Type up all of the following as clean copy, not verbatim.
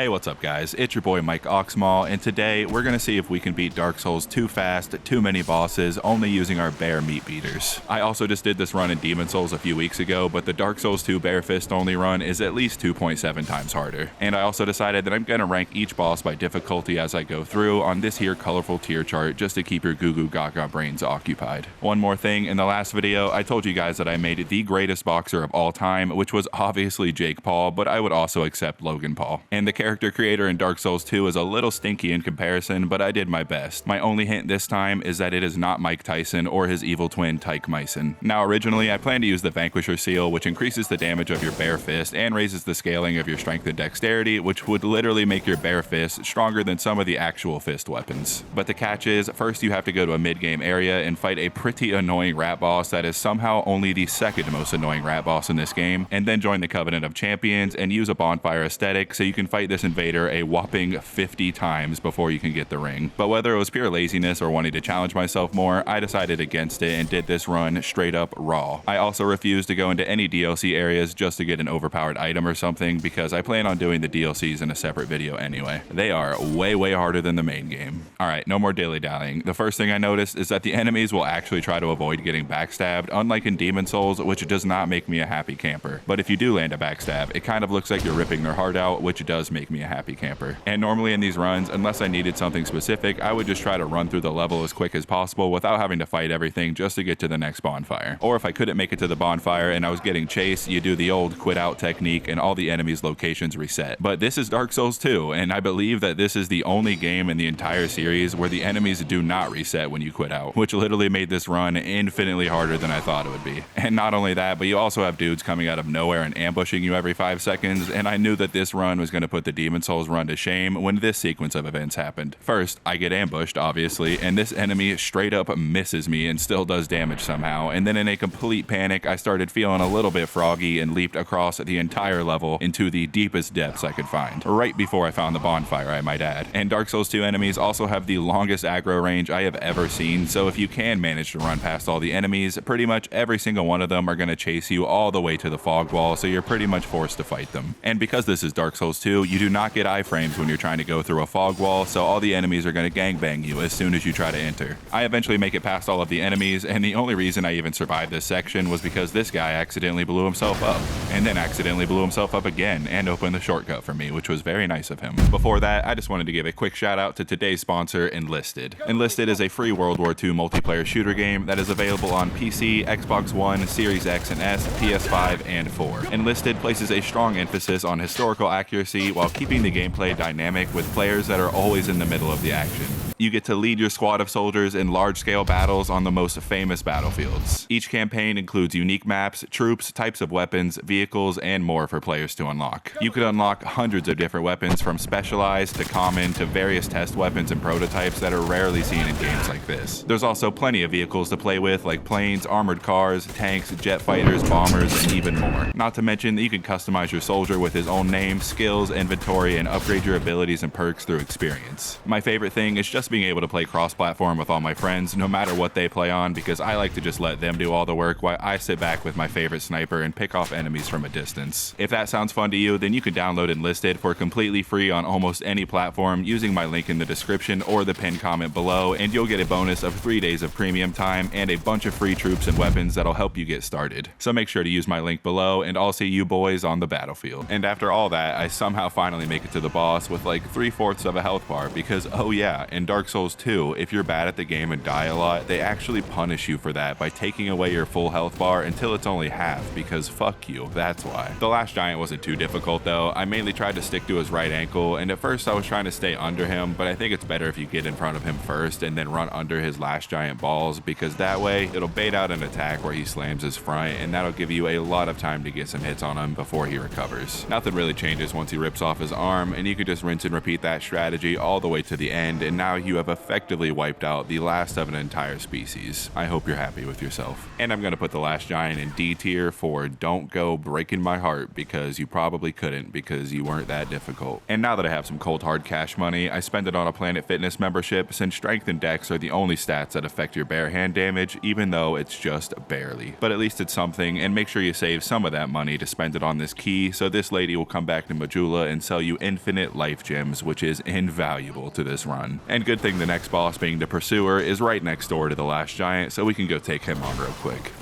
Hey, what's up guys? It's your boy Mike Oxmall, and today we're gonna see if we can beat Dark Souls too fast, too many bosses, only using our bear meat beaters. I also just did this run in Demon Souls a few weeks ago, but the Dark Souls 2 bare fist only run is at least 2.7 times harder. And I also decided that I'm gonna rank each boss by difficulty as I go through on this here colorful tier chart just to keep your goo goo gaga brains occupied. One more thing, in the last video, I told you guys that I made the greatest boxer of all time, which was obviously Jake Paul, but I would also accept Logan Paul. And the character creator in Dark Souls 2 is a little stinky in comparison, but I did my best. My only hint this time is that it is not Mike Tyson or his evil twin Tyke Myson. Now originally I planned to use the Vanquisher seal, which increases the damage of your bare fist and raises the scaling of your strength and dexterity, which would literally make your bare fist stronger than some of the actual fist weapons. But the catch is, first you have to go to a mid-game area and fight a pretty annoying rat boss that is somehow only the second most annoying rat boss in this game, and then join the Covenant of Champions and use a bonfire aesthetic so you can fight this invader a whopping 50 times before you can get the ring. But whether it was pure laziness or wanting to challenge myself more, I decided against it and did this run straight up raw. I also refused to go into any DLC areas just to get an overpowered item or something because I plan on doing the DLCs in a separate video anyway. They are way harder than the main game. Alright, no more dilly-dallying. The first thing I noticed is that the enemies will actually try to avoid getting backstabbed, unlike in Demon Souls, which does not make me a happy camper. But if you do land a backstab, it kind of looks like you're ripping their heart out, which does make me a happy camper. And normally in these runs, unless I needed something specific, I would just try to run through the level as quick as possible without having to fight everything just to get to the next bonfire. Or if I couldn't make it to the bonfire and I was getting chased, you do the old quit out technique and all the enemies' locations reset. But this is Dark Souls 2, and I believe that this is the only game in the entire series where the enemies do not reset when you quit out, which literally made this run infinitely harder than I thought it would be. And not only that, but you also have dudes coming out of nowhere and ambushing you every 5 seconds, and I knew that this run was going to put the Demon Souls run to shame when this sequence of events happened. First, I get ambushed, obviously, and this enemy straight up misses me and still does damage somehow, and then in a complete panic, I started feeling a little bit froggy and leaped across the entire level into the deepest depths I could find, right before I found the bonfire, I might add. And Dark Souls 2 enemies also have the longest aggro range I have ever seen, so if you can manage to run past all the enemies, pretty much every single one of them are going to chase you all the way to the fog wall, so you're pretty much forced to fight them. And because this is Dark Souls 2, you do not get iframes when you're trying to go through a fog wall, so all the enemies are going to gangbang you as soon as you try to enter. I eventually make it past all of the enemies, and the only reason I even survived this section was because this guy accidentally blew himself up, and then accidentally blew himself up again and opened the shortcut for me, which was very nice of him. Before that, I just wanted to give a quick shout out to today's sponsor, Enlisted. Enlisted is a free World War II multiplayer shooter game that is available on PC, Xbox One, Series X and S, PS5, and 4. Enlisted places a strong emphasis on historical accuracy while keeping the gameplay dynamic with players that are always in the middle of the action. You get to lead your squad of soldiers in large-scale battles on the most famous battlefields. Each campaign includes unique maps, troops, types of weapons, vehicles, and more for players to unlock. You could unlock hundreds of different weapons, from specialized to common to various test weapons and prototypes that are rarely seen in games like this. There's also plenty of vehicles to play with, like planes, armored cars, tanks, jet fighters, bombers, and even more. Not to mention that you can customize your soldier with his own name, skills, inventory, and upgrade your abilities and perks through experience. My favorite thing is just being able to play cross-platform with all my friends, no matter what they play on, because I like to just let them do all the work while I sit back with my favorite sniper and pick off enemies from a distance. If that sounds fun to you, then you can download Enlisted for completely free on almost any platform using my link in the description or the pinned comment below, and you'll get a bonus of 3 days of premium time and a bunch of free troops and weapons that'll help you get started. So make sure to use my link below, and I'll see you boys on the battlefield. And after all that, I somehow finally make it to the boss with like 3/4 of a health bar, because oh yeah, in Dark Souls 2, if you're bad at the game and die a lot, they actually punish you for that by taking away your full health bar until it's only half, because fuck you, that's why. The last giant wasn't too difficult though. I mainly tried to stick to his right ankle, and at first I was trying to stay under him, but I think it's better if you get in front of him first and then run under his last giant balls, because that way it'll bait out an attack where he slams his front, and that'll give you a lot of time to get some hits on him before he recovers. Nothing really changes once he rips off his arm, and you can just rinse and repeat that strategy all the way to the end, and now you have effectively wiped out the last of an entire species. I hope you're happy with yourself. And I'm going to put the last giant in D tier for don't go breaking my heart, because you probably couldn't, because you weren't that difficult. And now that I have some cold hard cash money, I spend it on a Planet Fitness membership, since strength and dex are the only stats that affect your bare hand damage, even though it's just barely. But at least it's something, and make sure you save some of that money to spend it on this key, so this lady will come back to Majula and sell you infinite life gems, which is invaluable to this run. And good thing the next boss, being the Pursuer, is right next door to the last giant, so we can go take him on real quick.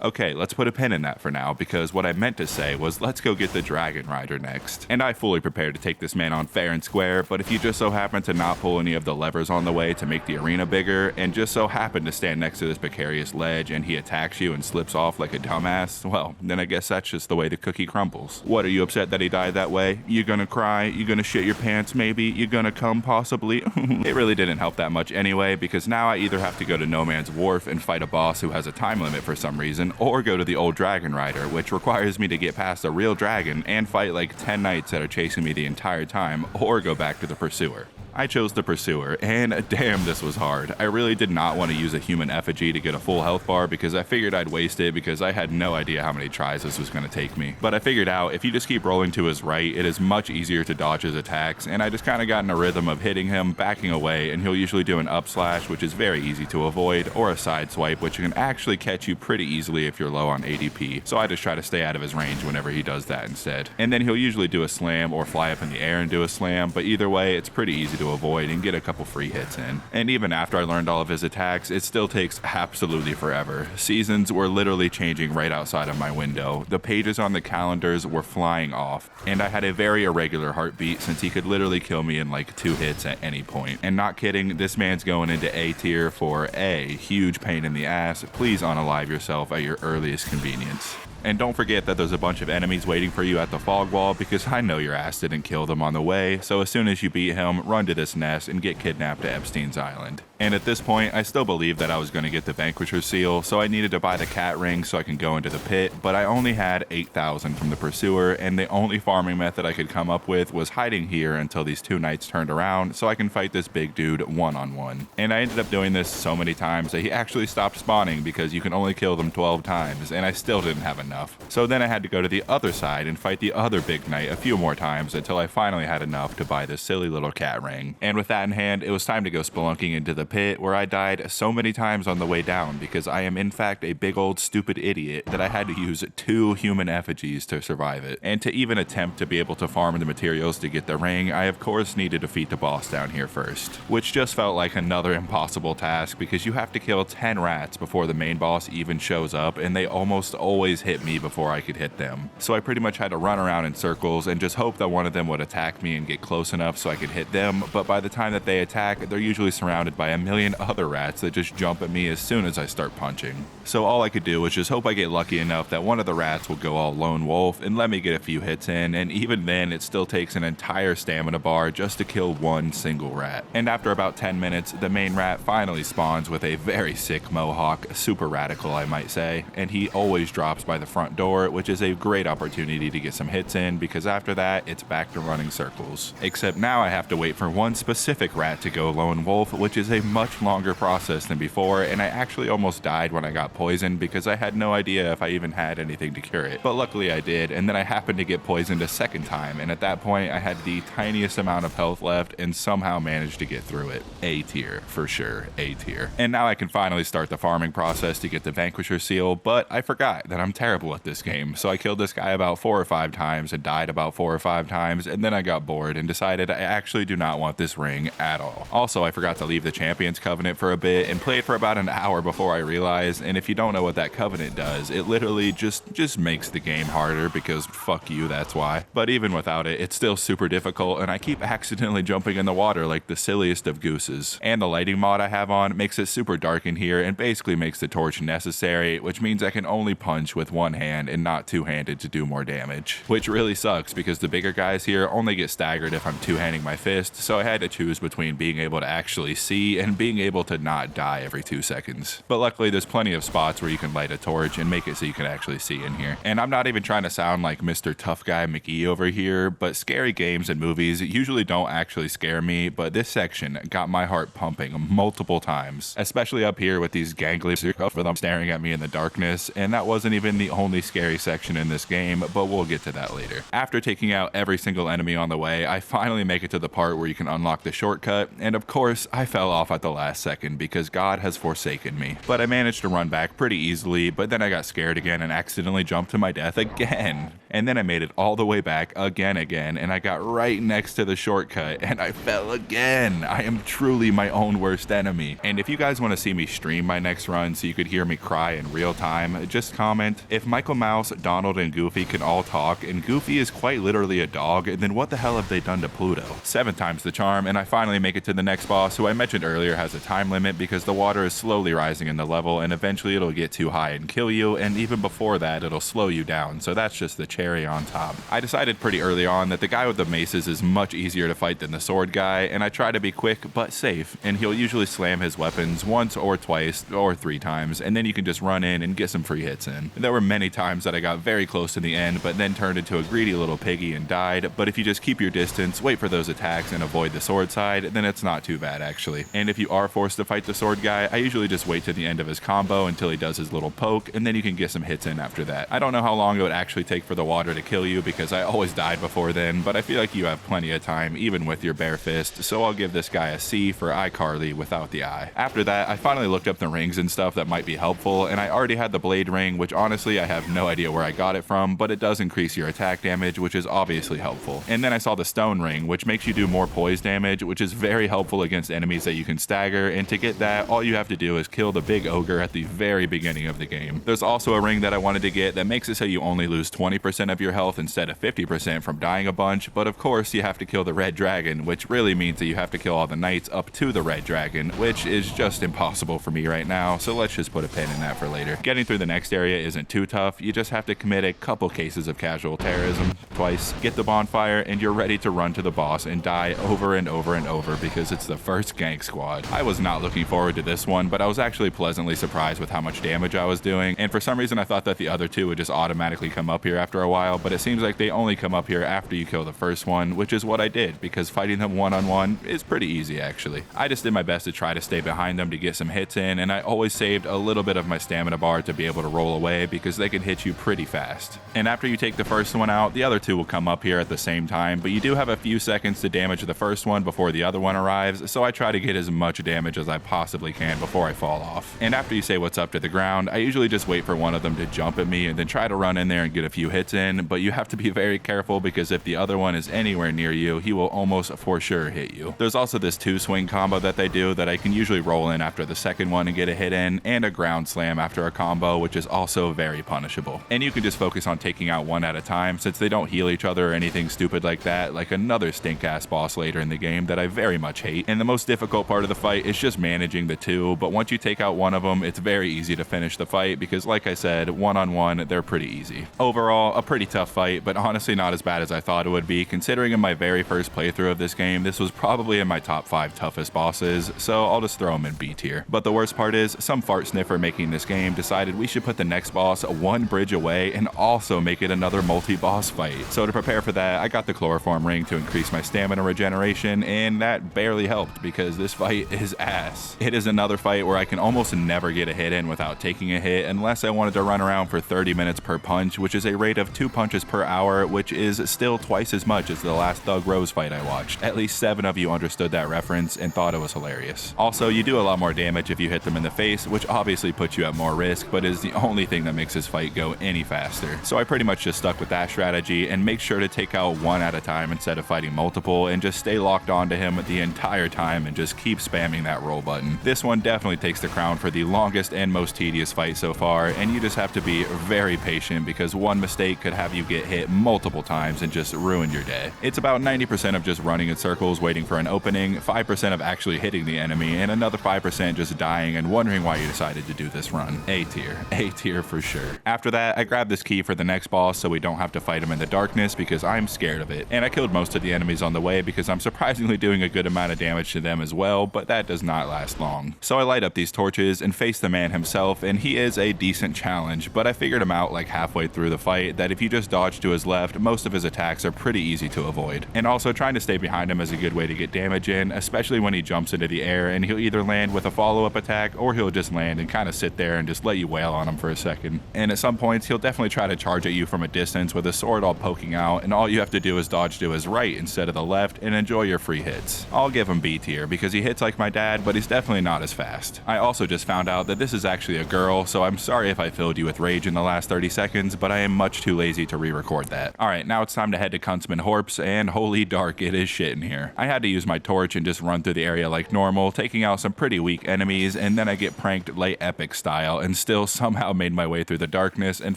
Okay, let's put a pin in that for now, because what I meant to say was let's go get the Dragon Rider next. And I fully prepared to take this man on fair and square, but if you just so happen to not pull any of the levers on the way to make the arena bigger, and just so happen to stand next to this precarious ledge and he attacks you and slips off like a dumbass, well, then I guess that's just the way the cookie crumbles. What, are you upset that he died that way? You gonna cry? You gonna shit your pants maybe? You gonna come possibly? It really didn't help that much anyway, because now I either have to go to No Man's Wharf and fight a boss who has a time limit for some reason, or go to the old Dragon Rider, which requires me to get past a real dragon and fight like 10 knights that are chasing me the entire time, or go back to the Pursuer. I chose the Pursuer, and damn, this was hard. I really did not want to use a human effigy to get a full health bar, because I figured I'd waste it, because I had no idea how many tries this was going to take me. But I figured out if you just keep rolling to his right, it is much easier to dodge his attacks, and I just kind of got in a rhythm of hitting him, backing away, and he'll usually do an up slash, which is very easy to avoid, or a side swipe, which can actually catch you pretty easily if you're low on ADP. So I just try to stay out of his range whenever he does that instead. And then he'll usually do a slam or fly up in the air and do a slam, but either way, it's pretty easy to avoid and get a couple free hits in. And even after I learned all of his attacks, it still takes absolutely forever. Seasons were literally changing right outside of my window. The pages on the calendars were flying off, and I had a very irregular heartbeat, since he could literally kill me in like 2 hits at any point. And not kidding, this man's going into A tier for A, huge pain in the ass. Please unalive yourself at your earliest convenience. And don't forget that there's a bunch of enemies waiting for you at the fog wall, because I know your ass didn't kill them on the way, so as soon as you beat him, run to this nest and get kidnapped to Epstein's Island. And at this point, I still believed that I was going to get the Vanquisher seal, so I needed to buy the cat ring so I can go into the pit, but I only had 8,000 from the Pursuer, and the only farming method I could come up with was hiding here until these 2 knights turned around so I can fight this big dude one-on-one. And I ended up doing this so many times that he actually stopped spawning, because you can only kill them 12 times, and I still didn't have enough. So then I had to go to the other side and fight the other big knight a few more times until I finally had enough to buy this silly little cat ring. And with that in hand, it was time to go spelunking into the pit, where I died so many times on the way down, because I am in fact a big old stupid idiot that I had to use 2 human effigies to survive it. And to even attempt to be able to farm the materials to get the ring, I of course need to defeat the boss down here first, which just felt like another impossible task, because you have to kill 10 rats before the main boss even shows up, and they almost always hit me before I could hit them. So I pretty much had to run around in circles and just hope that one of them would attack me and get close enough so I could hit them, but by the time that they attack, they're usually surrounded by a million other rats that just jump at me as soon as I start punching. So all I could do was just hope I get lucky enough that one of the rats will go all lone wolf and let me get a few hits in, and even then it still takes an entire stamina bar just to kill one single rat. And after about 10 minutes, the main rat finally spawns with a very sick mohawk, super radical I might say, and he always drops by the front door, which is a great opportunity to get some hits in, because after that it's back to running circles. Except now I have to wait for one specific rat to go lone wolf, which is a much longer process than before, and I actually almost died when I got poisoned because I had no idea if I even had anything to cure it. But luckily I did, and then I happened to get poisoned a second time, and at that point I had the tiniest amount of health left and somehow managed to get through it. A tier, for sure, A tier. And now I can finally start the farming process to get the Vanquisher seal, but I forgot that I'm terrible at this game, so I killed this guy about 4 or 5 times and died about 4 or 5 times, and then I got bored and decided I actually do not want this ring at all. Also, I forgot to leave the Champions Covenant for a bit and played for about an hour before I realized, and if you don't know what that covenant does, it literally just makes the game harder, because fuck you, that's why. But even without it, it's still super difficult, and I keep accidentally jumping in the water like the silliest of gooses. And the lighting mod I have on makes it super dark in here and basically makes the torch necessary, which means I can only punch with one one hand and not two-handed to do more damage, which really sucks because the bigger guys here only get staggered if I'm two-handing my fist, so I had to choose between being able to actually see and being able to not die every 2 seconds. But luckily there's plenty of spots where you can light a torch and make it so you can actually see in here. And I'm not even trying to sound like Mr. Tough Guy McGee over here, but scary games and movies usually don't actually scare me, but this section got my heart pumping multiple times, especially up here with these gangly for them staring at me in the darkness, and that wasn't even the only scary section in this game, but we'll get to that later. After taking out every single enemy on the way, I finally make it to the part where you can unlock the shortcut, and of course I fell off at the last second because God has forsaken me. But I managed to run back pretty easily, but then I got scared again and accidentally jumped to my death again. And then I made it all the way back again, and I got right next to the shortcut and I fell again. I am truly my own worst enemy. And if you guys want to see me stream my next run so you could hear me cry in real time, just comment, if Michael Mouse, Donald, and Goofy can all talk, and Goofy is quite literally a dog, then what the hell have they done to Pluto? 7 times the charm, and I finally make it to the next boss, who I mentioned earlier has a time limit because the water is slowly rising in the level, and eventually it'll get too high and kill you, and even before that it'll slow you down, so that's just the cherry on top. I decided pretty early on that the guy with the maces is much easier to fight than the sword guy, and I try to be quick but safe, and he'll usually slam his weapons once or twice or 3 times, and then you can just run in and get some free hits in. There were many times that I got very close to the end, but then turned into a greedy little piggy and died, but if you just keep your distance, wait for those attacks, and avoid the sword side, then it's not too bad actually. And if you are forced to fight the sword guy, I usually just wait to the end of his combo until he does his little poke, and then you can get some hits in after that. I don't know how long it would actually take for the water to kill you because I always died before then, but I feel like you have plenty of time even with your bare fist, so I'll give this guy a C for iCarly without the I. After that, I finally looked up the rings and stuff that might be helpful, and I already had the blade ring, which honestly I have no idea where I got it from, but it does increase your attack damage, which is obviously helpful. And then I saw the stone ring, which makes you do more poise damage, which is very helpful against enemies that you can stagger, and to get that, all you have to do is kill the big ogre at the very beginning of the game. There's also a ring that I wanted to get that makes it so you only lose 20% of your health instead of 50% from dying a bunch, but of course you have to kill the red dragon, which really means that you have to kill all the knights up to the red dragon, which is just impossible for me right now, so let's just put a pin in that for later. Getting through the next area isn't too tough, you just have to commit a couple cases of casual terrorism twice, get the bonfire, and you're ready to run to the boss and die over and over and over because it's the first gank squad. I was not looking forward to this one, but I was actually pleasantly surprised with how much damage I was doing, and for some reason I thought that the other two would just automatically come up here after a while, but it seems like they only come up here after you kill the first one, which is what I did because fighting them one-on-one is pretty easy actually. I just did my best to try to stay behind them to get some hits in, and I always saved a little bit of my stamina bar to be able to roll away because they can hit you pretty fast. And after you take the first one out, the other two will come up here at the same time, but you do have a few seconds to damage the first one before the other one arrives, so I try to get as much damage as I possibly can before I fall off. And after you say what's up to the ground, I usually just wait for one of them to jump at me and then try to run in there and get a few hits in, but you have to be very careful because if the other one is anywhere near you, he will almost for sure hit you. There's also this 2-swing combo that they do that I can usually roll in after the second one and get a hit in, and a ground slam after a combo, which is also very punishable. And you can just focus on taking out one at a time since they don't heal each other or anything stupid like that, like another stink-ass boss later in the game that I very much hate. And the most difficult part of the fight is just managing the two, but once you take out one of them, it's very easy to finish the fight because like I said, one-on-one, they're pretty easy. Overall, a pretty tough fight, but honestly not as bad as I thought it would be, considering in my very first playthrough of this game, this was probably in my top 5 toughest bosses, so I'll just throw them in B tier. But the worst part is, some fart sniffer making this game decided we should put the next boss one bridge away and also make it another multi-boss fight. So to prepare for that, I got the chloroform ring to increase my stamina regeneration, and that barely helped because this fight is ass. It is another fight where I can almost never get a hit in without taking a hit unless I wanted to run around for 30 minutes per punch, which is a rate of 2 punches per hour, which is still twice as much as the last Thug Rose fight I watched. At least 7 of you understood that reference and thought it was hilarious. Also, you do a lot more damage if you hit them in the face, which obviously puts you at more risk, but is the only thing that makes this fight go any faster. So I pretty much just stuck with that strategy and make sure to take out one at a time instead of fighting multiple, and just stay locked onto him the entire time and just keep spamming that roll button. This one definitely takes the crown for the longest and most tedious fight so far, and you just have to be very patient because one mistake could have you get hit multiple times and just ruin your day. It's about 90% of just running in circles waiting for an opening, 5% of actually hitting the enemy, and another 5% just dying and wondering why you decided to do this run. A tier for sure. After that, I grabbed this key for the next boss so we don't have to fight him in the darkness because I'm scared of it. And I killed most of the enemies on the way because I'm surprisingly doing a good amount of damage to them as well, but that does not last long. So I light up these torches and face the man himself, and he is a decent challenge, but I figured him out like halfway through the fight that if you just dodge to his left, most of his attacks are pretty easy to avoid. And also trying to stay behind him is a good way to get damage in, especially when he jumps into the air and he'll either land with a follow-up attack or he'll just land and kind of sit there and just let you wail on him for a second. And at some points he'll definitely try to charge at you from a distance with a sword all poking out, and all you have to do is dodge to his right instead of the left and enjoy your free hits. I'll give him B tier because he hits like my dad, but he's definitely not as fast. I also just found out that this is actually a girl, so I'm sorry if I filled you with rage in the last 30 seconds, but I am much too lazy to re-record that. Alright, now it's time to head to Kunstmann Horps, and holy dark, it is shit in here. I had to use my torch and just run through the area like normal, taking out some pretty weak enemies, and then I get pranked late epic style and still somehow made my way through the darkness and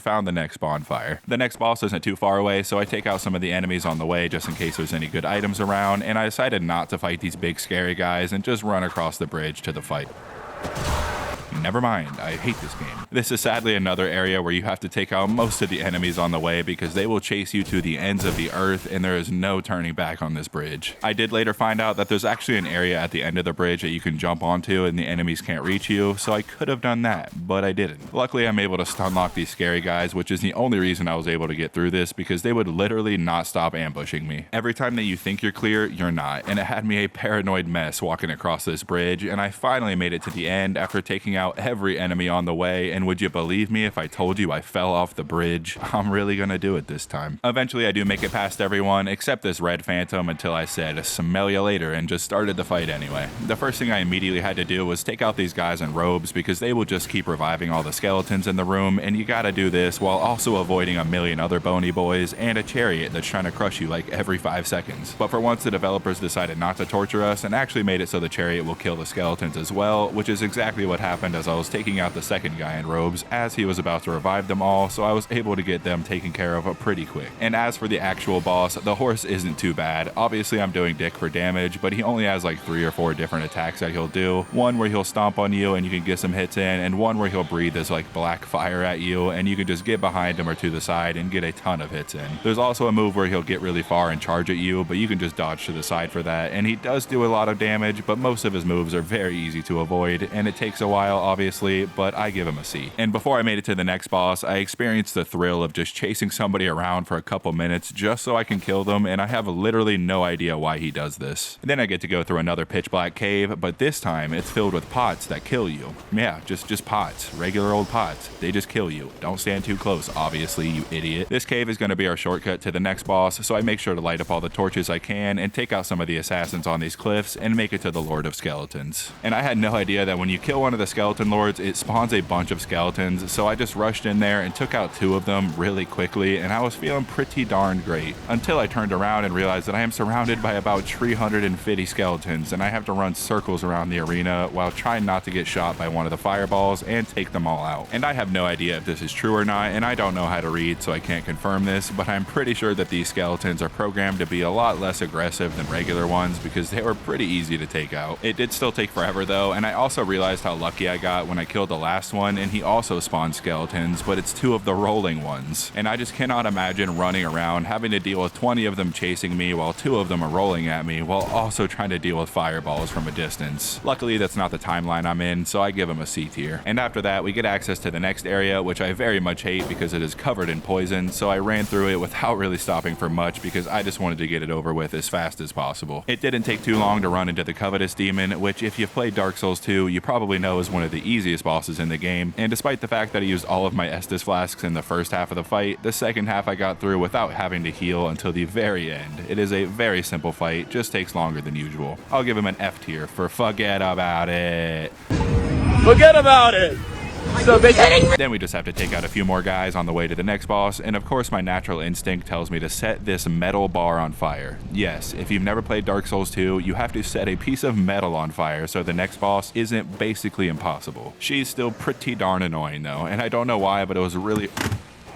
found the next bonfire. The next boss isn't too far away, so I take out some of the enemies on the way just in case there's any good items around, and I decided not to fight these big scary guys and just run across the bridge to the fight. Never mind, I hate this game. This is sadly another area where you have to take out most of the enemies on the way because they will chase you to the ends of the earth and there is no turning back on this bridge. I did later find out that there's actually an area at the end of the bridge that you can jump onto and the enemies can't reach you, so I could have done that, but I didn't. Luckily, I'm able to stun lock these scary guys, which is the only reason I was able to get through this because they would literally not stop ambushing me. Every time that you think you're clear, you're not, and it had me a paranoid mess walking across this bridge, and I finally made it to the end after taking out every enemy on the way, and would you believe me if I told you I fell off the bridge? I'm really gonna do it this time. Eventually I do make it past everyone except this red phantom until I said smell you later and just started the fight anyway. The first thing I immediately had to do was take out these guys in robes because they will just keep reviving all the skeletons in the room, and you gotta do this while also avoiding a million other bony boys and a chariot that's trying to crush you like every 5 seconds. But for once the developers decided not to torture us and actually made it so the chariot will kill the skeletons as well, which is exactly what happened as I was taking out the second guy in robes as he was about to revive them all, so I was able to get them taken care of pretty quick. And as for the actual boss, the horse isn't too bad. Obviously I'm doing dick for damage, but he only has like 3 or 4 different attacks that he'll do. One where he'll stomp on you and you can get some hits in, and one where he'll breathe this like black fire at you and you can just get behind him or to the side and get a ton of hits in. There's also a move where he'll get really far and charge at you, but you can just dodge to the side for that, and he does do a lot of damage, but most of his moves are very easy to avoid, and it takes a while obviously, but I give him a C. And before I made it to the next boss, I experienced the thrill of just chasing somebody around for a couple minutes just so I can kill them, and I have literally no idea why he does this. Then I get to go through another pitch black cave, but this time it's filled with pots that kill you. Yeah, just pots. Regular old pots. They just kill you. Don't stand too close, obviously, you idiot. This cave is going to be our shortcut to the next boss, so I make sure to light up all the torches I can and take out some of the assassins on these cliffs and make it to the Lord of Skeletons. And I had no idea that when you kill one of the skeleton lords, it spawns a bunch of skeletons, so I just rushed in there and took out 2 of them really quickly, and I was feeling pretty darn great until I turned around and realized that I am surrounded by about 350 skeletons and I have to run circles around the arena while trying not to get shot by one of the fireballs and take them all out. And I have no idea if this is true or not, and I don't know how to read, so I can't confirm this, but I'm pretty sure that these skeletons are programmed to be a lot less aggressive than regular ones because they were pretty easy to take out. It did still take forever though, and I also realized how lucky I got when I killed the last one and he also spawned skeletons, but it's 2 of the rolling ones. And I just cannot imagine running around having to deal with 20 of them chasing me while 2 of them are rolling at me while also trying to deal with fireballs from a distance. Luckily that's not the timeline I'm in, so I give him a C tier. And after that we get access to the next area, which I very much hate because it is covered in poison, so I ran through it without really stopping for much because I just wanted to get it over with as fast as possible. It didn't take too long to run into the Covetous Demon, which if you've played Dark Souls 2 you probably know is one of the easiest bosses in the game, and despite the fact that I used all of my Estus flasks in the first half of the fight, the second half I got through without having to heal until the very end. It is a very simple fight, just takes longer than usual. I'll give him an F tier for forget about it. Forget about it! So then we just have to take out a few more guys on the way to the next boss, and of course my natural instinct tells me to set this metal bar on fire. Yes, if you've never played Dark Souls 2, you have to set a piece of metal on fire so the next boss isn't basically impossible. She's still pretty darn annoying though, and I don't know why, but it was really...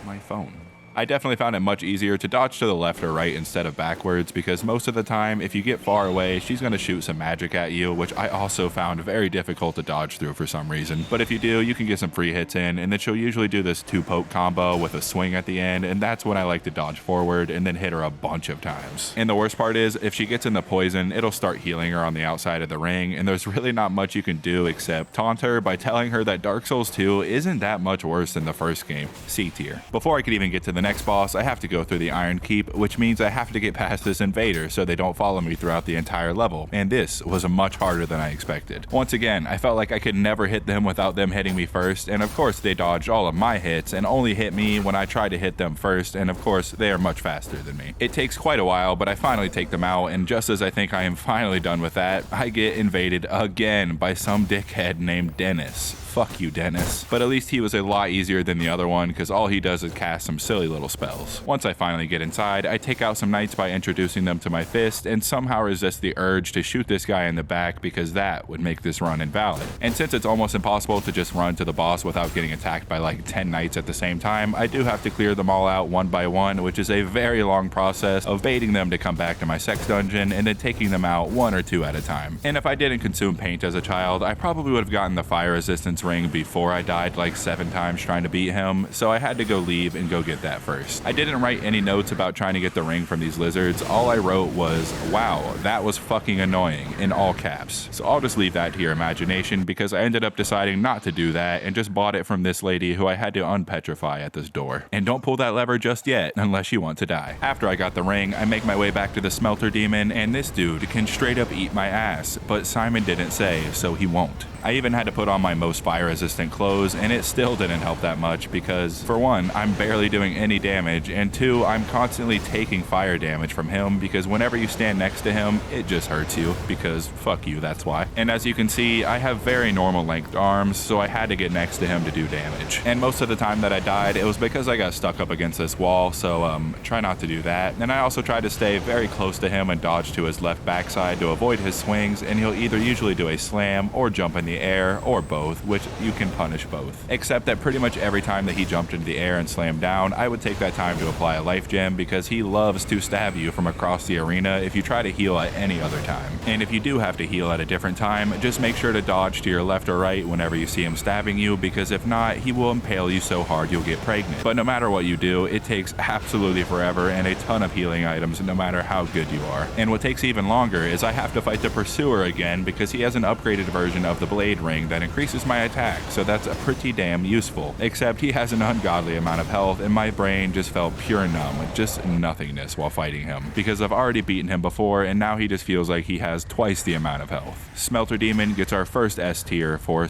my phone. I definitely found it much easier to dodge to the left or right instead of backwards, because most of the time, if you get far away, she's going to shoot some magic at you, which I also found very difficult to dodge through for some reason. But if you do, you can get some free hits in, and then she'll usually do this 2-poke combo with a swing at the end, and that's when I like to dodge forward and then hit her a bunch of times. And the worst part is, if she gets in the poison, it'll start healing her on the outside of the ring, and there's really not much you can do except taunt her by telling her that Dark Souls 2 isn't that much worse than the first game, C tier. Before I could even get to the next boss, I have to go through the Iron Keep, which means I have to get past this invader so they don't follow me throughout the entire level, and this was much harder than I expected. Once again, I felt like I could never hit them without them hitting me first, and of course they dodged all of my hits and only hit me when I tried to hit them first, and of course they are much faster than me. It takes quite a while, but I finally take them out, and just as I think I am finally done with that, I get invaded again by some dickhead named Dennis. Fuck you, Dennis. But at least he was a lot easier than the other one, because all he does is cast some silly little spells. Once I finally get inside, I take out some knights by introducing them to my fist, and somehow resist the urge to shoot this guy in the back, because that would make this run invalid. And since it's almost impossible to just run to the boss without getting attacked by like 10 knights at the same time, I do have to clear them all out one by one, which is a very long process of baiting them to come back to my sex dungeon and then taking them out 1 or 2 at a time. And if I didn't consume paint as a child, I probably would have gotten the fire resistance ring before I died like 7 times trying to beat him, so I had to go leave and go get that first. I didn't write any notes about trying to get the ring from these lizards. All I wrote was, wow, that was fucking annoying, in all caps. So I'll just leave that to your imagination, because I ended up deciding not to do that and just bought it from this lady who I had to unpetrify at this door. And don't pull that lever just yet, unless you want to die. After I got the ring, I make my way back to the smelter demon, and this dude can straight up eat my ass, but Simon didn't say, so he won't. I even had to put on my most fire resistant clothes, and it still didn't help that much because, for one, I'm barely doing any damage, and 2, I'm constantly taking fire damage from him, because whenever you stand next to him, it just hurts you, because fuck you, that's why. And as you can see, I have very normal length arms, so I had to get next to him to do damage. And most of the time that I died, it was because I got stuck up against this wall, so try not to do that. And I also tried to stay very close to him and dodge to his left backside to avoid his swings, and he'll either usually do a slam or jump in the air, or both, which you can punish both. Except that pretty much every time that he jumped into the air and slammed down, I would take that time to apply a life gem, because he loves to stab you from across the arena if you try to heal at any other time. And if you do have to heal at a different time, just make sure to dodge to your left or right whenever you see him stabbing you, because if not, he will impale you so hard you'll get pregnant. But no matter what you do, it takes absolutely forever and a ton of healing items no matter how good you are. And what takes even longer is I have to fight the Pursuer again, because he has an upgraded version of the Blade Ring that increases my attack, so that's pretty damn useful. Except he has an ungodly amount of health, and my brain just felt pure numb, just nothingness while fighting him, because I've already beaten him before, and now he just feels like he has twice the amount of health. Smelter Demon gets our first S tier for.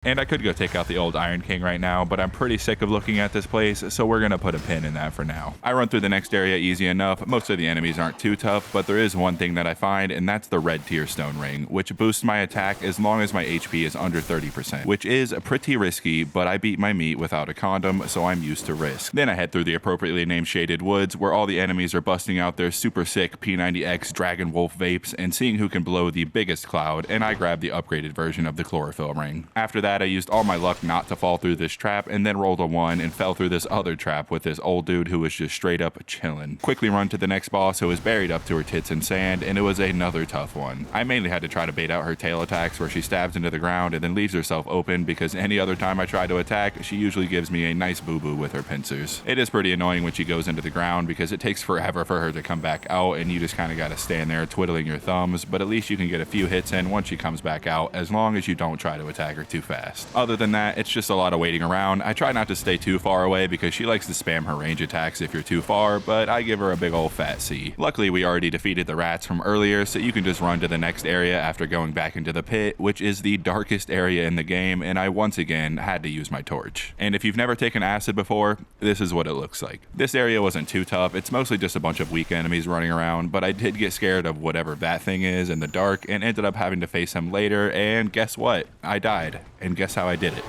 And I could go take out the old Iron King right now, but I'm pretty sick of looking at this place, so we're gonna put a pin in that for now. I run through the next area easy enough. Most of the enemies aren't too tough, but there is one thing that I find, and that's the red tier stone ring, which boosts my attack as long as my HP is under 30%, which is pretty risky, but I beat my meat without a condom, so I'm used to risk. Then I head through the appropriately named Shaded Woods, where all the enemies are busting out their super sick P90X Dragon Wolf vapes and seeing who can blow the biggest cloud, and I grab the upgraded version of the chlorophyll ring. After that, I used all my luck not to fall through this trap, and then rolled a 1 and fell through this other trap with this old dude who was just straight up chillin'. Quickly run to the next boss, who was buried up to her tits in sand, and it was another tough one. I mainly had to try to bait out her tail attacks, where she stabs into the ground and then leaves herself open, because any other time I try to attack, she usually gives me a nice boo-boo with her pincers. It is pretty annoying when she goes into the ground, because it takes forever for her to come back out, and you just kind of gotta stand there twiddling your thumbs, but at least you can get a few hits in once she comes back out, as long as you don't try to attack her too fast. Other than that, it's just a lot of waiting around. I try not to stay too far away, because she likes to spam her range attacks if you're too far, but I give her a big old fat C. Luckily, we already defeated the rats from earlier, so you can just run to the next area after going back into the pit, which is the darkest area in the game, and I once again had to use my torch. And if you've never taken acid before, this is what it looks like. This area wasn't too tough. It's mostly just a bunch of weak enemies running around, but I did get scared of whatever that thing is in the dark and ended up having to face him later, and guess what? I died. And guess how I did it?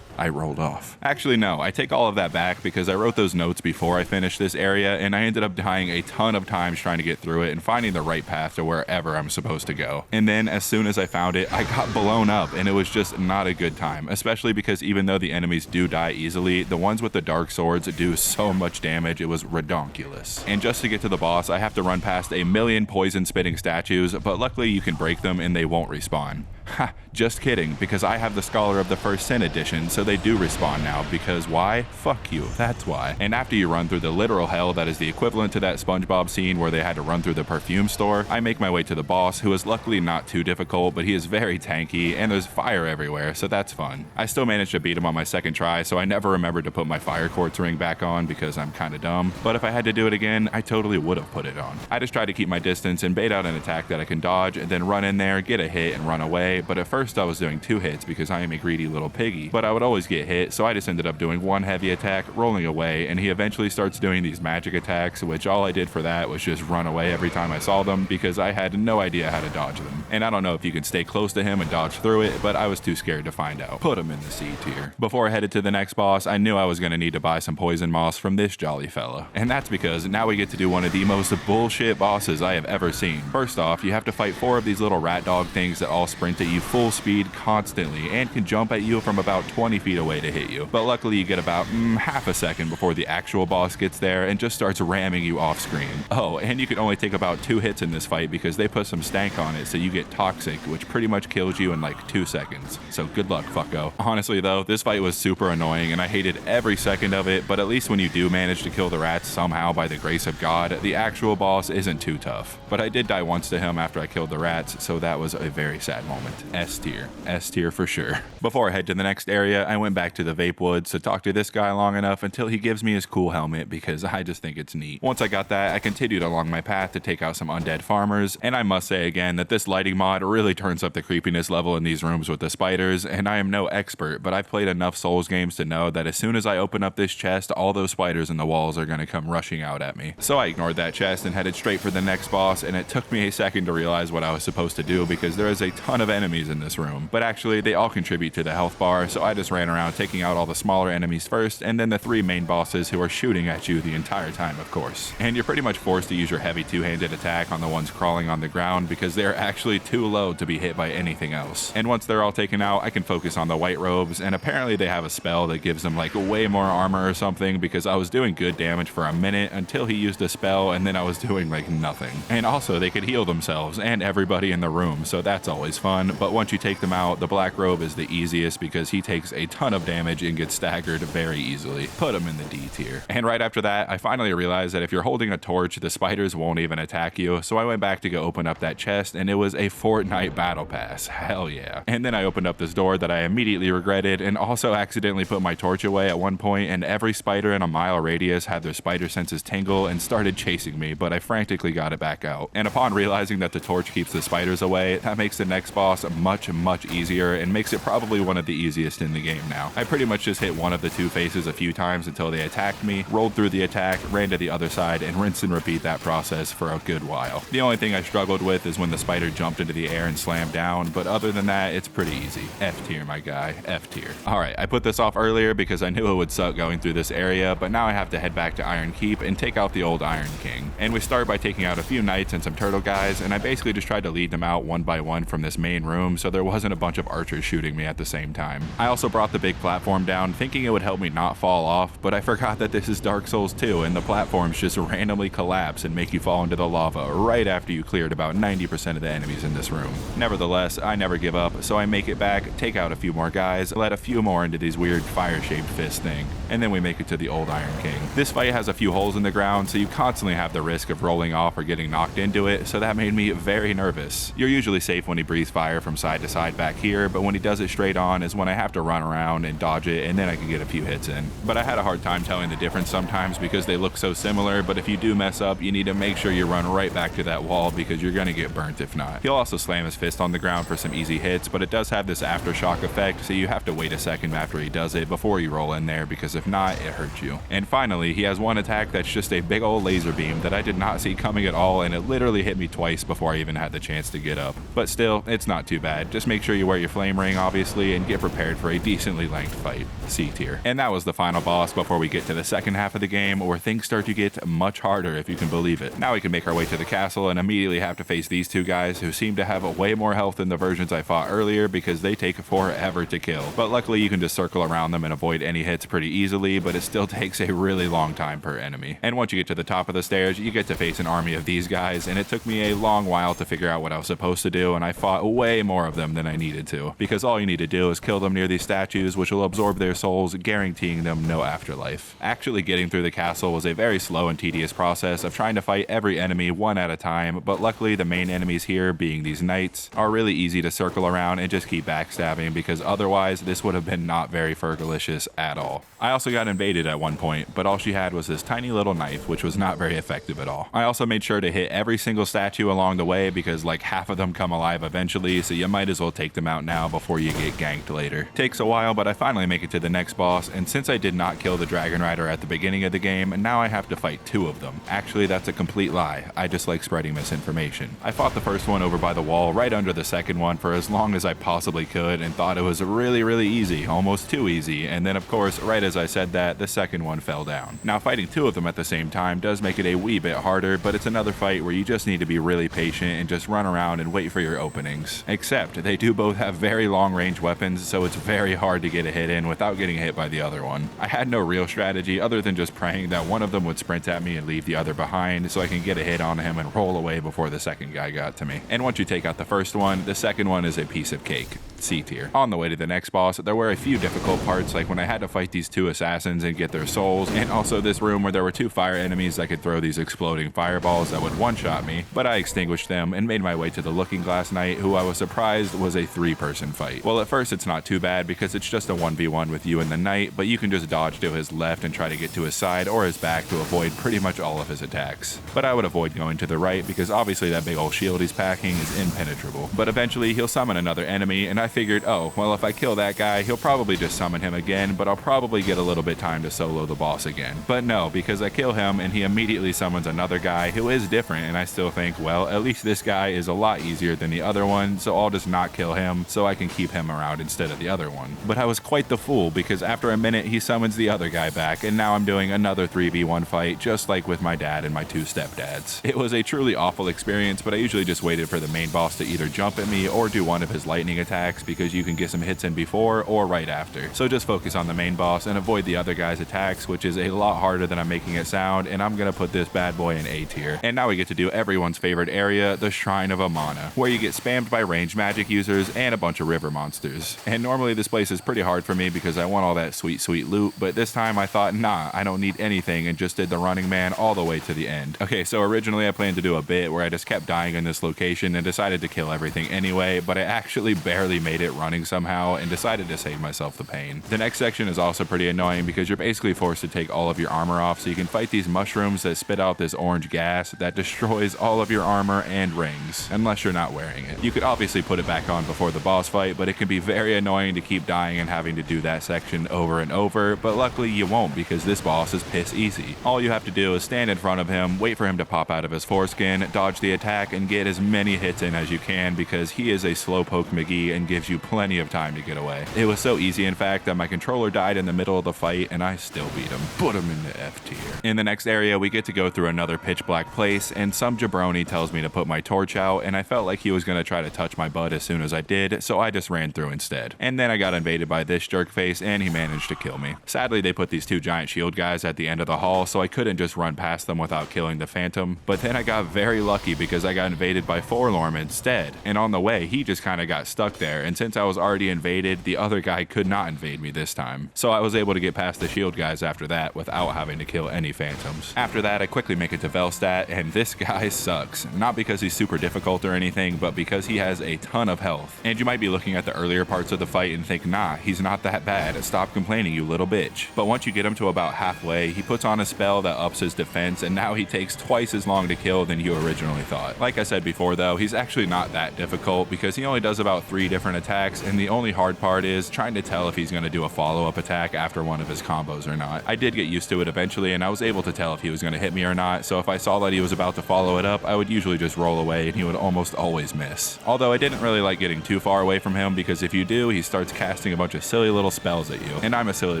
I rolled off. Actually, no, I take all of that back because I wrote those notes before I finished this area, and I ended up dying a ton of times trying to get through it and finding the right path to wherever I'm supposed to go. And then as soon as I found it, I got blown up, and it was just not a good time, especially because even though the enemies do die easily, the ones with the dark swords do so much damage, it was redonkulous. And just to get to the boss, I have to run past a million poison spitting statues, but luckily you can break them and they won't respawn. Ha, just kidding, because I have the Scholar of the First Sin edition, so they do respawn now, because why? Fuck you, that's why. And after you run through the literal hell that is the equivalent to that SpongeBob scene where they had to run through the perfume store, I make my way to the boss, who is luckily not too difficult, but he is very tanky, and there's fire everywhere, so that's fun. I still managed to beat him on my second try, so I never remembered to put my fire quartz ring back on because I'm kinda dumb, but if I had to do it again, I totally would have put it on. I just try to keep my distance and bait out an attack that I can dodge, and then run in there, get a hit, and run away, but at first I was doing 2 hits because I am a greedy little piggy, but I would always get hit, so I just ended up doing 1 heavy attack, rolling away, and he eventually starts doing these magic attacks, which all I did for that was just run away every time I saw them because I had no idea how to dodge them. And I don't know if you can stay close to him and dodge through it, but I was too scared to find out. Put him in the C tier. Before I headed to the next boss, I knew I was going to need to buy some poison moss from this jolly fella. And that's because now we get to do one of the most bullshit bosses I have ever seen. First off, you have to fight 4 of these little rat dog things that all sprint at you full speed constantly and can jump at you from about 20 feet away to hit you. But luckily you get about half a second before the actual boss gets there and just starts ramming you off screen. Oh, and you can only take about 2 hits in this fight because they put some stank on it, so you get toxic, which pretty much kills you in like 2 seconds. So good luck, fucko. Honestly though, this fight was super annoying and I hated every second of it, but at least when you do manage to kill the rats somehow by the grace of God, the actual boss isn't too tough. But I did die once to him after I killed the rats, so that was a very sad moment. S tier. S tier for sure. Before I head to the next area, I went back to the Vape Woods to talk to this guy long enough until he gives me his cool helmet because I just think it's neat. Once I got that, I continued along my path to take out some undead farmers, and I must say again that this lighting mod really turns up the creepiness level in these rooms with the spiders, and I am no expert, but I've played enough Souls games to know that as soon as I open up this chest, all those spiders in the walls are going to come rushing out at me. So I ignored that chest and headed straight for the next boss, and it took me a second to realize what I was supposed to do because there is a ton of enemies in this room. But actually, they all contribute to the health bar, so I just ran around taking out all the smaller enemies first, and then the 3 main bosses who are shooting at you the entire time, of course. And you're pretty much forced to use your heavy 2-handed attack on the ones crawling on the ground because they're actually too low to be hit by anything else. And once they're all taken out, I can focus on the white robes, and apparently they have a spell that gives them like way more armor or something because I was doing good damage for a minute until he used a spell, and then I was doing like nothing. And also they could heal themselves and everybody in the room, so that's always fun. But once you take them out, the black robe is the easiest because he takes a ton of damage and gets staggered very easily. Put him in the D tier. And right after that, I finally realized that if you're holding a torch, the spiders won't even attack you, so I went back to go open up that chest, and it was a Fortnite battle pass. Hell yeah. And then I opened up this door that I immediately regretted and also accidentally put my torch away at one point, and every spider in a mile radius had their spider senses tingle and started chasing me, but I frantically got it back out. And upon realizing that the torch keeps the spiders away, that makes the next boss much easier and makes it probably one of the easiest in the game now. I pretty much just hit one of the 2 faces a few times until they attacked me, rolled through the attack, ran to the other side, and rinse and repeat that process for a good while. The only thing I struggled with is when the spider jumped into the air and slammed down, but other than that, it's pretty easy. F tier, my guy. F tier. Alright, I put this off earlier because I knew it would suck going through this area, but now I have to head back to Iron Keep and take out the old Iron King. And we start by taking out a few knights and some turtle guys, and I basically just tried to lead them out one by one from this main room so there wasn't a bunch of archers shooting me at the same time. I also brought the big platform down thinking it would help me not fall off, but I forgot that this is Dark Souls 2 and the platforms just randomly collapse and make you fall into the lava right after you cleared about 90% of the enemies in this room. Nevertheless, I never give up, so I make it back, take out a few more guys, let a few more into these weird fire-shaped fist thing, and then we make it to the old Iron King. This fight has a few holes in the ground, so you constantly have the risk of rolling off or getting knocked into it, so that made me very nervous. You're usually safe when he breathes fire from side to side back here, but when he does it straight on is when I have to run around and dodge it, and then I can get a few hits in. But I had a hard time telling the difference sometimes because they look so similar, but if you do mess up, you need to make sure you run right back to that wall because you're gonna get burnt if not. He'll also slam his fist on the ground for some easy hits, but it does have this aftershock effect, so you have to wait a second after he does it before you roll in there because if not, it hurts you. And finally, he has one attack that's just a big old laser beam that I did not see coming at all, and it literally hit me twice before I even had the chance to get up. But still, it's not not too bad. Just make sure you wear your flame ring, obviously, and get prepared for a decently length fight. C tier. And that was the final boss before we get to the second half of the game, where things start to get much harder, if you can believe it. Now we can make our way to the castle and immediately have to face these two guys who seem to have way more health than the versions I fought earlier because they take forever to kill. But luckily you can just circle around them and avoid any hits pretty easily, but it still takes a really long time per enemy. And once you get to the top of the stairs, you get to face an army of these guys, and it took me a long while to figure out what I was supposed to do, and I fought way more of them than I needed to, because all you need to do is kill them near these statues, which will absorb their souls, guaranteeing them no afterlife. Actually getting through the castle was a very slow and tedious process of trying to fight every enemy one at a time, but luckily the main enemies here, being these knights, are really easy to circle around and just keep backstabbing, because otherwise this would have been not very Fergalicious at all. I also got invaded at one point, but all she had was this tiny little knife, which was not very effective at all. I also made sure to hit every single statue along the way, because like half of them come alive eventually, so you might as well take them out now before you get ganked later. Takes a while, but I finally make it to the next boss, and since I did not kill the Dragon Rider at the beginning of the game, now I have to fight two of them. Actually, that's a complete lie. I just like spreading misinformation. I fought the first one over by the wall right under the second one for as long as I possibly could and thought it was really easy, almost too easy, and then of course, right as I said that, the second one fell down. Now fighting two of them at the same time does make it a wee bit harder, but it's another fight where you just need to be really patient and just run around and wait for your openings. Except they do both have very long range weapons, so it's very hard to get a hit in without getting hit by the other one. I had no real strategy other than just praying that one of them would sprint at me and leave the other behind so I can get a hit on him and roll away before the second guy got to me. And once you take out the first one, the second one is a piece of cake. C tier. On the way to the next boss, there were a few difficult parts, like when I had to fight these two assassins and get their souls, and also this room where there were two fire enemies that could throw these exploding fireballs that would one-shot me, but I extinguished them and made my way to the Looking Glass Knight, who I was surprised was a 3-person fight. Well, at first it's not too bad because it's just a 1v1 with you and the knight, but you can just dodge to his left and try to get to his side or his back to avoid pretty much all of his attacks. But I would avoid going to the right because obviously that big old shield he's packing is impenetrable. But eventually he'll summon another enemy, and I figured, oh, well, if I kill that guy, he'll probably just summon him again, but I'll probably get a little bit time to solo the boss again. But no, because I kill him and he immediately summons another guy who is different, and I still think, well, at least this guy is a lot easier than the other one, so I'll just not kill him so I can keep him around instead of the other one. But I was quite the fool, because after a minute he summons the other guy back, and now I'm doing another 3v1 fight, just like with my dad and my two stepdads. It was a truly awful experience, but I usually just waited for the main boss to either jump at me or do one of his lightning attacks, because you can get some hits in before or right after. So just focus on the main boss and avoid the other guy's attacks, which is a lot harder than I'm making it sound, and I'm gonna put this bad boy in A tier. And now we get to do everyone's favorite area, the Shrine of Amana, where you get spammed by ranged magic users and a bunch of river monsters. And normally this place is pretty hard for me because I want all that sweet loot, but this time I thought, nah, I don't need anything, and just did the Running Man all the way to the end. Okay, so originally I planned to do a bit where I just kept dying in this location and decided to kill everything anyway, but I actually barely made it running somehow and decided to save myself the pain. The next section is also pretty annoying because you're basically forced to take all of your armor off so you can fight these mushrooms that spit out this orange gas that destroys all of your armor and rings, unless you're not wearing it. You could obviously put it back on before the boss fight, but it can be very annoying to keep dying and having to do that section over and over, but luckily you won't because this boss is piss easy. All you have to do is stand in front of him, wait for him to pop out of his foreskin, dodge the attack, and get as many hits in as you can because he is a slowpoke McGee and gives you plenty of time to get away. It was so easy, in fact, that my controller died in the middle of the fight and I still beat him. Put him in the F tier. In the next area, we get to go through another pitch black place, and some jabroni tells me to put my torch out, and I felt like he was going to try to touch my butt as soon as I did, so I just ran through instead. And then I got invaded by this jerk face, and he managed to kill me. Sadly, they put these two giant shield guys at the end of the hall, so I couldn't just run past them without killing the Phantom, but then I got very lucky because I got invaded by Forlorn instead, and on the way, he just kind of got stuck there, and since I was already invaded, the other guy could not invade me this time. So I was able to get past the shield guys after that without having to kill any Phantoms. After that, I quickly make it to Velstadt, and this guy sucks. Not because he's super difficult or anything, but because he has a ton of health. And you might be looking at the earlier parts of the fight and think, nah, he's not that bad. Stop complaining, you little bitch. But once you get him to about halfway, he puts on a spell that ups his defense, and now he takes twice as long to kill than you originally thought. Like I said before though, he's actually not that difficult because he only does about 3 different different attacks, and the only hard part is trying to tell if he's going to do a follow-up attack after one of his combos or not. I did get used to it eventually, and I was able to tell if he was going to hit me or not, so if I saw that he was about to follow it up, I would usually just roll away and he would almost always miss. Although I didn't really like getting too far away from him, because if you do, he starts casting a bunch of silly little spells at you, and I'm a silly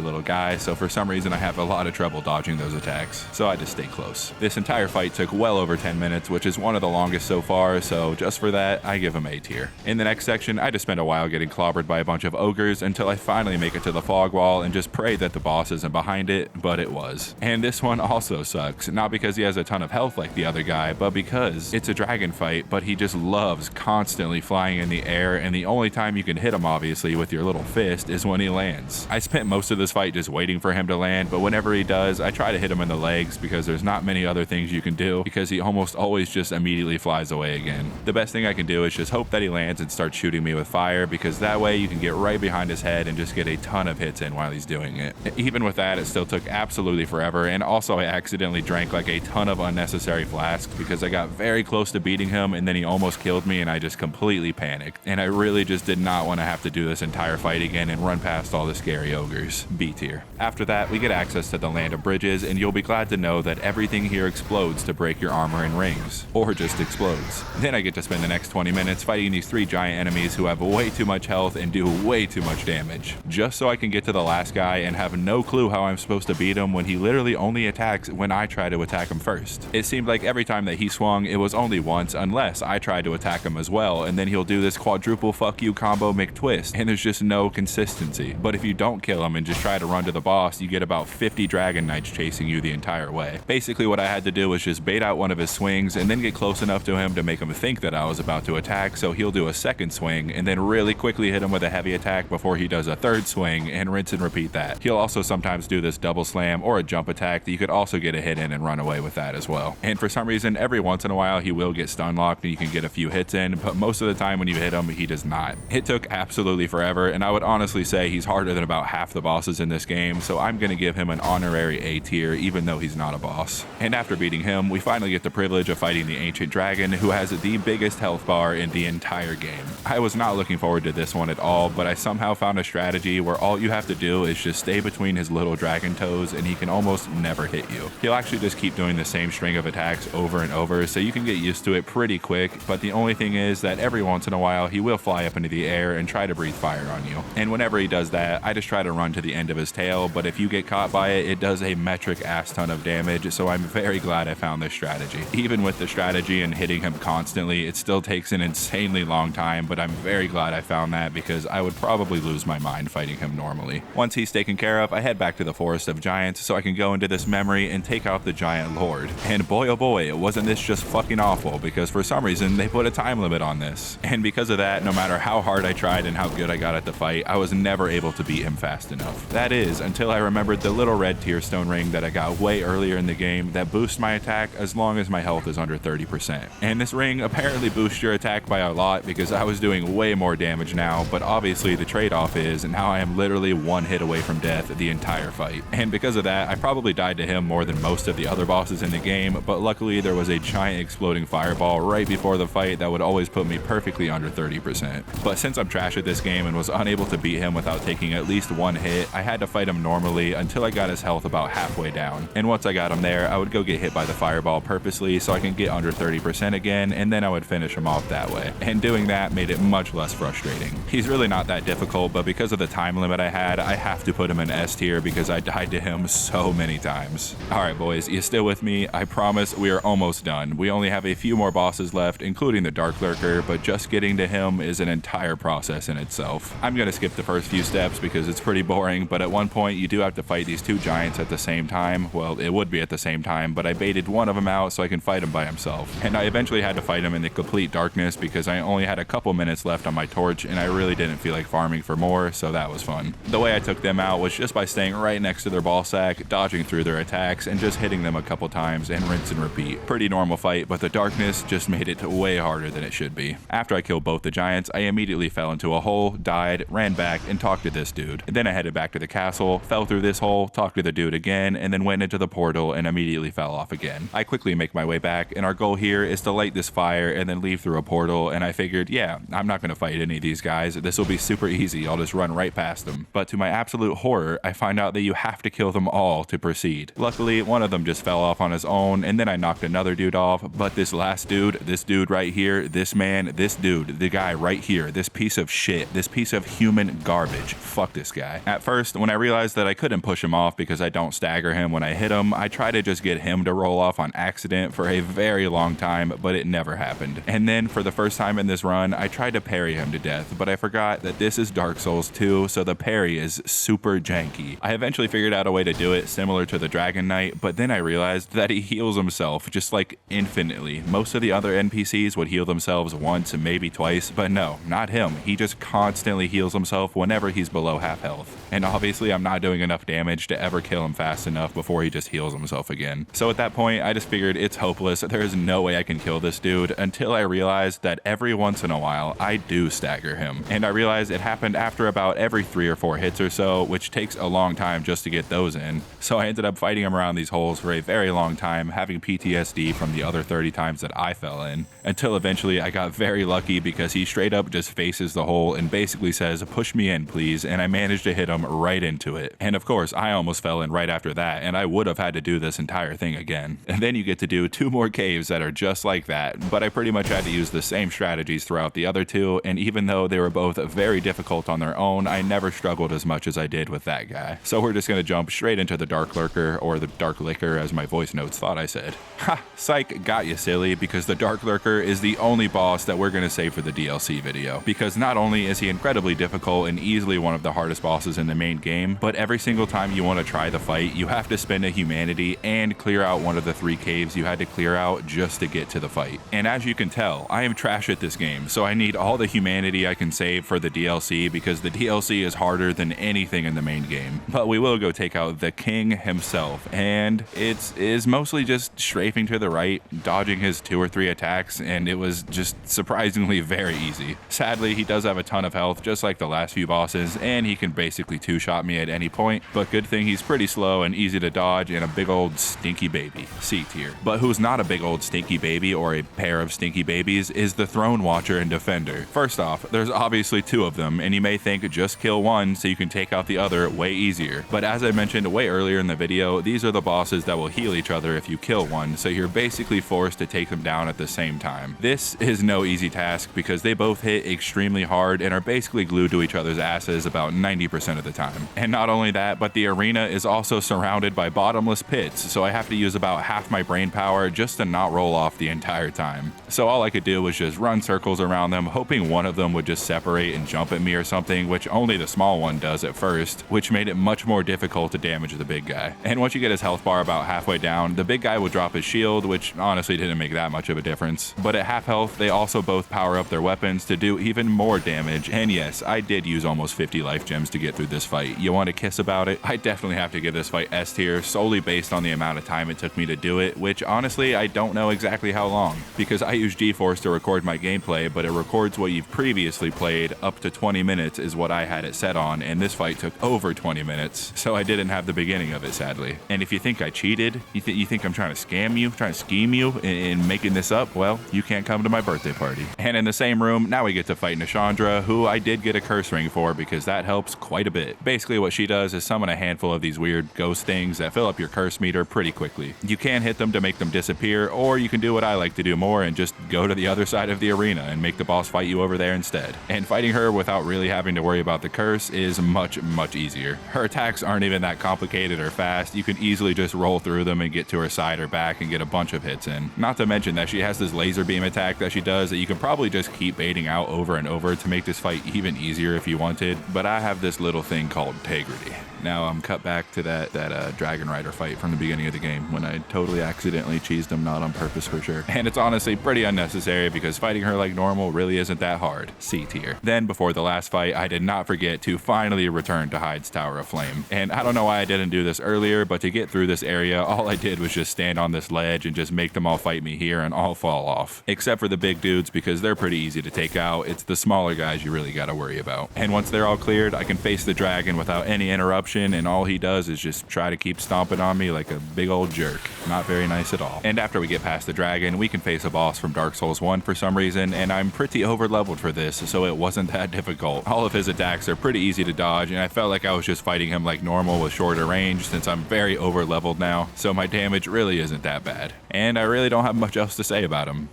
little guy, so for some reason I have a lot of trouble dodging those attacks, so I just stay close. This entire fight took well over 10 minutes, which is one of the longest so far, so just for that, I give him A tier. In the next section, I just spend a while getting clobbered by a bunch of ogres until I finally make it to the fog wall and just pray that the boss isn't behind it, but it was. And this one also sucks, not because he has a ton of health like the other guy, but because it's a dragon fight, but he just loves constantly flying in the air, and the only time you can hit him obviously with your little fist is when he lands. I spent most of this fight just waiting for him to land, but whenever he does, I try to hit him in the legs because there's not many other things you can do, because he almost always just immediately flies away again. The best thing I can do is just hope that he lands and starts shooting me with fire, because that way you can get right behind his head and just get a ton of hits in while he's doing it. Even with that, it still took absolutely forever, and also I accidentally drank like a ton of unnecessary flasks because I got very close to beating him and then he almost killed me and I just completely panicked. And I really just did not want to have to do this entire fight again and run past all the scary ogres. B tier. After that, we get access to the Land of Bridges, and you'll be glad to know that everything here explodes to break your armor and rings, or just explodes. Then I get to spend the next 20 minutes fighting these 3 giant enemies who have way too much health and do way too much damage, just so I can get to the last guy and have no clue how I'm supposed to beat him when he literally only attacks when I try to attack him first. It seemed like every time that he swung, it was only once unless I tried to attack him as well, and then he'll do this quadruple fuck you combo McTwist, and there's just no consistency. But if you don't kill him and just try to run to the boss, you get about 50 Dragon Knights chasing you the entire way. Basically what I had to do was just bait out one of his swings and then get close enough to him to make him think that I was about to attack, so he'll do a second swing and then really quickly hit him with a heavy attack before he does a third swing, and rinse and repeat that. He'll also sometimes do this double slam or a jump attack that you could also get a hit in and run away with that as well. And for some reason, every once in a while he will get stun locked and you can get a few hits in, but most of the time when you hit him, he does not. It took absolutely forever, and I would honestly say he's harder than about half the bosses in this game, so I'm gonna give him an honorary A tier even though he's not a boss. And after beating him, we finally get the privilege of fighting the Ancient Dragon, who has the biggest health bar in the entire game. I was not looking forward to this one at all, but I somehow found a strategy where all you have to do is just stay between his little dragon toes and he can almost never hit you. He'll actually just keep doing the same string of attacks over and over, so you can get used to it pretty quick, but the only thing is that every once in a while he will fly up into the air and try to breathe fire on you. And whenever he does that, I just try to run to the end of his tail, but if you get caught by it, it does a metric ass ton of damage, so I'm very glad I found this strategy. Even with the strategy and hitting him constantly, it still takes an insanely long time, but I'm very glad I found that because I would probably lose my mind fighting him normally. Once he's taken care of, I head back to the Forest of Giants so I can go into this memory and take out the Giant Lord. And boy oh boy, wasn't this just fucking awful, because for some reason they put a time limit on this. And because of that, no matter how hard I tried and how good I got at the fight, I was never able to beat him fast enough. That is, until I remembered the little red Tearstone ring that I got way earlier in the game that boosts my attack as long as my health is under 30%. And this ring apparently boosts your attack by a lot because I was doing way more damage now, but obviously the trade-off is now I am literally one hit away from death the entire fight. And because of that, I probably died to him more than most of the other bosses in the game, but luckily there was a giant exploding fireball right before the fight that would always put me perfectly under 30%. But since I'm trash at this game and was unable to beat him without taking at least one hit, I had to fight him normally until I got his health about halfway down. And once I got him there, I would go get hit by the fireball purposely so I can get under 30% again, and then I would finish him off that way. And doing that made it much less frustrating. He's really not that difficult, but because of the time limit I had, I have to put him in S tier because I died to him so many times. Alright boys, you still with me? I promise we are almost done. We only have a few more bosses left, including the Dark Lurker, but just getting to him is an entire process in itself. I'm gonna skip the first few steps because it's pretty boring, but at one point you do have to fight these 2 giants at the same time. Well, it would be at the same time, but I baited one of them out so I can fight him by himself. And I eventually had to fight him in the complete darkness because I only had a couple minutes left on my torch and I really didn't feel like farming for more, so that was fun. The way I took them out was just by staying right next to their ball sack, dodging through their attacks, and just hitting them a couple times and rinse and repeat. Pretty normal fight, but the darkness just made it way harder than it should be. After I killed both the giants, I immediately fell into a hole, died, ran back, and talked to this dude. And then I headed back to the castle, fell through this hole, talked to the dude again, and then went into the portal and immediately fell off again. I quickly make my way back, and our goal here is to light this fire and then leave through a portal, and I figured, yeah, I'm not gonna fight any of these guys. This will be super easy. I'll just run right past them. But to my absolute horror, I find out that you have to kill them all to proceed. Luckily, one of them just fell off on his own, and then I knocked another dude off. But this last dude, this dude right here, this man, this dude, the guy right here, this piece of shit, this piece of human garbage. Fuck this guy. At first, when I realized that I couldn't push him off because I don't stagger him when I hit him, I tried to just get him to roll off on accident for a very long time, but it never happened. And then for the first time in this run, I tried to parry him to death, but I forgot that this is Dark Souls 2, so the parry is super janky. I eventually figured out a way to do it similar to the Dragon Knight, but then I realized that he heals himself just like infinitely. Most of the other NPCs would heal themselves once, maybe twice, but no, not him. He just constantly heals himself whenever he's below half health. And obviously I'm not doing enough damage to ever kill him fast enough before he just heals himself again. So at that point, I just figured it's hopeless. There is no way I can kill this dude until I realized that every once in a while I do stagger him. And I realized it happened after about every 3 or 4 hits or so, which takes a long time just to get those in. So I ended up fighting him around these holes for a very long time, having PTSD from the other 30 times that I fell in, until eventually I got very lucky because he straight up just faces the hole and basically says, "Push me in, please," and I managed to hit him right into it. And of course, I almost fell in right after that, and I would have had to do this entire thing again. And then you get to do 2 more caves that are just like that, but I pretty much had to use the same strategies throughout the other 2, and even though they were both very difficult on their own, I never struggled as much as I did with that guy. So we're just gonna jump straight into the Dark Lurker, or the Dark Liquor as my voice notes thought I said. Ha! Psych, got you silly, because the Dark Lurker is the only boss that we're gonna save for the DLC video. Because not only is he incredibly difficult and easily one of the hardest bosses in the main game, but every single time you want to try the fight, you have to spend a humanity and clear out one of the 3 caves you had to clear out just to get to the fight. And as you can tell, I am trash at this game, so I need all the humanity I can save for the DLC because the DLC is harder than anything in the main game. But we will go take out the king himself, and it is mostly just strafing to the right, dodging his 2 or 3 attacks, and it was just surprisingly very easy. Sadly, he does have a ton of health, just like the last few bosses, and he can basically 2-shot me at any point, but good thing he's pretty slow and easy to dodge and a big old stinky baby, C tier. But who's not a big old stinky baby or a pair of stinky babies is the Throne Watcher and Defender. First off, there's obviously 2 of them, and you may think just kill one so you can take out the other way easier. But as I mentioned way earlier in the video, these are the bosses that will heal each other if you kill one, so you're basically forced to take them down at the same time. This is no easy task because they both hit extremely hard and are basically glued to each other's asses about 90% of the time. And not only that, but the arena is also surrounded by bottomless pits, so I have to use about half my brain power just to not roll off the entire time. So all I could do was just run circles around them, hoping one of them would just separate and jump at me or something, which only the small one does at first, which made it much more difficult to damage the big guy. And once you get his health bar about halfway down, the big guy will drop his shield, which honestly didn't make that much of a difference. But at half health, they also both power up their weapons to do even more damage, and yes, I did use almost 50 life gems to get through this fight. You want to kiss about it? I definitely have to give this fight S tier, solely based on the amount of time it took me to do it, which honestly I don't know exactly how long, because I use GeForce to record my gameplay, but it records what you've previously played. Up to 20 minutes is what I had it set on, and this fight took over 20 minutes, so I didn't have the beginning of it, sadly. And if you think I cheated, you think I'm trying to scam you, trying to scheme you in making this up, well, you can't come to my birthday party. And in the same room, now we get to fight Nashandra, who I did get a curse ring for because that helps quite a bit. Basically what she does is summon a handful of these weird ghost things that fill up your curse meter pretty quickly. You can hit them to make them disappear, or you can do what I like to do more and just go to the other side of the arena and make the boss fight you over there instead. And fighting her without really having to worry about the curse is much easier. Her attacks aren't even that complicated or fast. You can easily just roll through them and get to her side or back and get a bunch of hits in. Not to mention that she has this laser beam attack that she does that you can probably just keep baiting out over and over to make this fight even easier if you wanted, but I have this little thing called Integrity. Now I'm cut back to that Dragon Rider fight from the beginning of the game when I totally accidentally cheesed him, not on purpose for sure. And it's honestly pretty unnecessary because fighting her like normal really isn't that hard. C tier. Then before the last fight, I did not forget to finally return to Hyde's Tower of Flame. And I don't know why I didn't do this earlier, but to get through this area, all I did was just stand on this ledge and just make them all fight me here and all fall off. Except for the big dudes because they're pretty easy to take out. It's the smaller guys you really gotta worry about. And once they're all cleared, I can face the dragon without any interruption potion, and all he does is just try to keep stomping on me like a big old jerk. Not very nice at all. And after we get past the dragon, we can face a boss from Dark Souls 1 for some reason, and I'm pretty over leveled for this, so it wasn't that difficult. All of his attacks are pretty easy to dodge, and I felt like I was just fighting him like normal with shorter range since I'm very over leveled now, so my damage really isn't that bad. And I really don't have much else to say about him.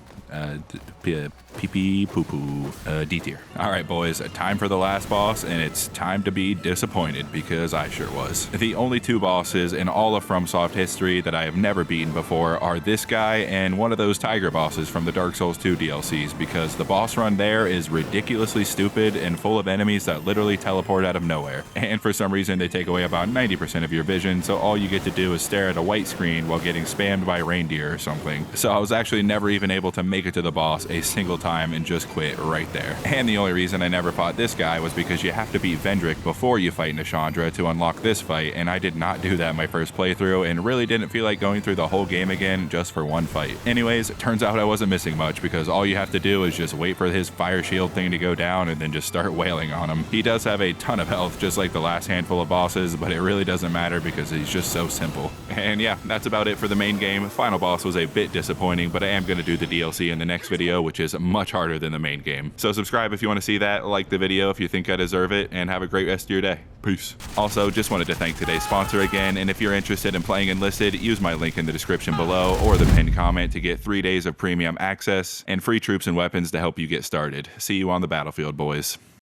Pee-pee poo-poo, D tier. All right, boys, time for the last boss, and it's time to be disappointed because I sure was. The only two bosses in all of FromSoft history that I have never beaten before are this guy and one of those tiger bosses from the Dark Souls 2 DLCs, because the boss run there is ridiculously stupid and full of enemies that literally teleport out of nowhere. And for some reason, they take away about 90% of your vision, so all you get to do is stare at a white screen while getting spammed by reindeer or something. So I was actually never even able to make it to the boss a single time and just quit right there. And the only reason I never fought this guy was because you have to beat Vendrick before you fight Nashandra to unlock this fight, and I did not do that my first playthrough and really didn't feel like going through the whole game again just for one fight. Anyways, it turns out I wasn't missing much because all you have to do is just wait for his fire shield thing to go down and then just start wailing on him. He does have a ton of health just like the last handful of bosses, but it really doesn't matter because he's just so simple. And yeah, that's about it for the main game. Final boss was a bit disappointing, but I am going to do the DLC in the next video, which is much harder than the main game. So subscribe if you want to see that, like the video if you think I deserve it, and have a great rest of your day. Peace. Also, just wanted to thank today's sponsor again, and if you're interested in playing Enlisted, use my link in the description below or the pinned comment to get 3 days of premium access and free troops and weapons to help you get started. See you on the battlefield, boys.